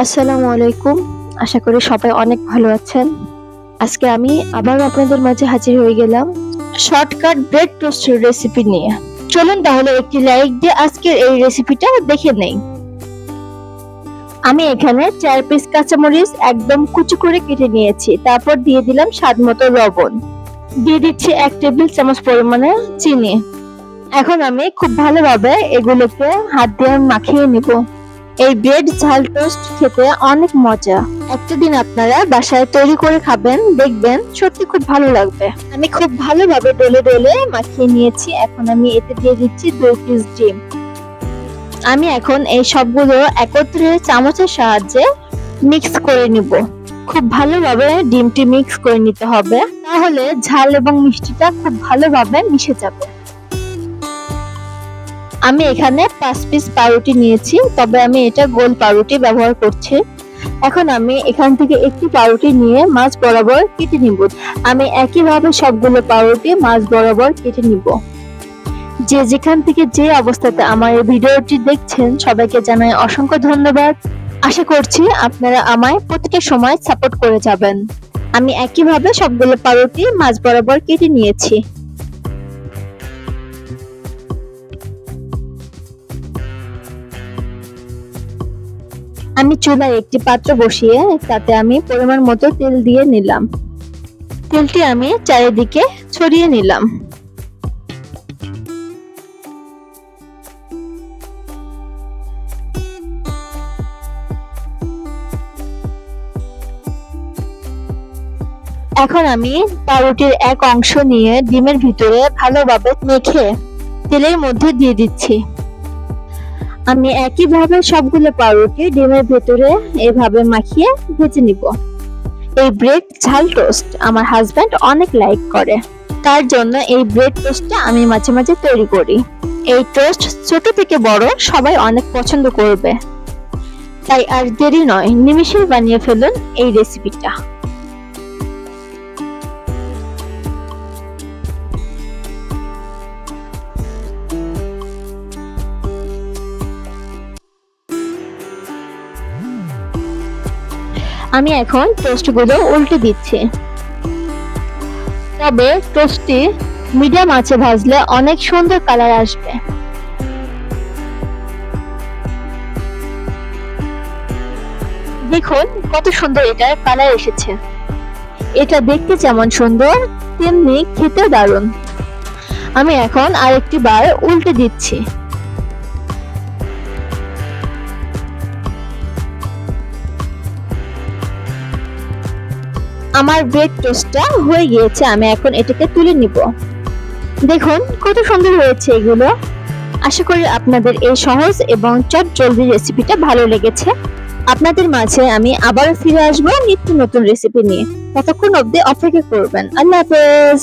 আসসালামু আলাইকুম। আশা করি সবাই অনেক ভালো আছেন। আজকে আমি আবার আপনাদের মাঝে হাজির হয়ে গেলাম শর্টকাট ব্রেড টোস্টের রেসিপি নিয়ে। চলুন তাহলে একটি লাইক দিয়ে আজকের এই রেসিপিটা দেখে নেই। আমি এখানে 4 পিস কাঁচামরিচ একদম কুচি করে কেটে নিয়েছি। তারপর দিয়ে দিলাম স্বাদমতো লবণ। দিয়ে দিচ্ছি 1 টেবিল চামচ পরিমাণে চিনি। এখন আমি খুব ভালোভাবে এগুলোকে হাত দিয়ে মাখিয়ে নিব। এই ব্রেড ঝাল টোস্ট খেতে অনেক মজা। একটা দিন আপনারা বাসায় তৈরি করে খাবেন, দেখবেন সত্যি খুব ভালো লাগবে। আমি খুব ভালোভাবে ডলে ডলে মাখিয়ে নিয়েছি। এখন আমি এতে দিয়ে দিচ্ছি 2 পিস ডিম। আমি এখন এই সবগুলো একত্রে চামচের সাহায্যে মিক্স করে নিব। খুব ভালোভাবে ডিমটি মিক্স করে নিতে হবে, তাহলে ঝাল এবং মিষ্টিটা খুব ভালোভাবে মিশে যাবে। আমি এখানে 5 পিস পাউরুটি নিয়েছি, তবে আমি এটা গোল পাউরুটি ব্যবহার করছি। এখন আমি এখান থেকে একটি পাউরুটি নিয়ে মাঝ বরাবর কেটে নিব। আমি একইভাবে সবগুলো পাউরুটি মাঝ বরাবর কেটে নিব। যে যেখান থেকে যে অবস্থাতে আমার এই ভিডিওটি দেখছেন, সবাইকে জানাই অসংখ্য ধন্যবাদ। আশা করছি আপনারা আমায় প্রতিটা সময় সাপোর্ট করে যাবেন। আমি একইভাবে সবগুলো পাউরুটি মাঝ বরাবর কেটে নিয়েছি। আমি চুলায় একটি পাত্র বসিয়ে তাতে আমি পরিমাণ মতো তেল দিয়ে নিলাম। তেলটি আমি চারিদিকে ছড়িয়ে নিলাম। এখন আমি পাউরুটির এক অংশ নিয়ে ডিমের ভিতরে ভালোভাবে মেখে তেলের মধ্যে দিয়ে দিচ্ছি। আমি একইভাবে সবগুলো পাউরুটি ডিমের ভেতরে এভাবে মাখিয়ে ভেজে নিব। এই ব্রেড ঝাল টোস্ট আমার হাজবেন্ড অনেক লাইক করে, তার জন্য এই ব্রেড টোস্টটা আমি মাঝে মাঝে তৈরি করি। এই টোস্ট ছোট থেকে বড় সবাই অনেক পছন্দ করবে, তাই আর দেরি নয়, নিমিষেই বানিয়ে ফেলুন এই রেসিপিটা। আমি এখন টোস্টগুলো উল্টে দিচ্ছি, তবে টোস্টটি মিডিয়াম আঁচে ভাজলে অনেক সুন্দর কালার আসবে। দেখুন কত সুন্দর এটার কালার এসেছে। এটা দেখতে যেমন সুন্দর, তেমনি খেতেও দারুণ। আমি এখন আরেকটি বার উল্টে দিচ্ছি। আমার ব্রেড টোস্টটা হয়ে গিয়েছে, আমি এখন এটাকে তুলে নিব। দেখুন কত সুন্দর হয়েছে এগুলো। আশা করি আপনাদের এই সহজ এবং চটজলদি রেসিপিটা ভালো লেগেছে। আপনাদের মাঝে আমি আবারও ফিরে আসবো নিত্য নতুন রেসিপি নিয়ে। ততক্ষণ অবধি অপেক্ষা করবেন। আল্লাহ হাফেজ।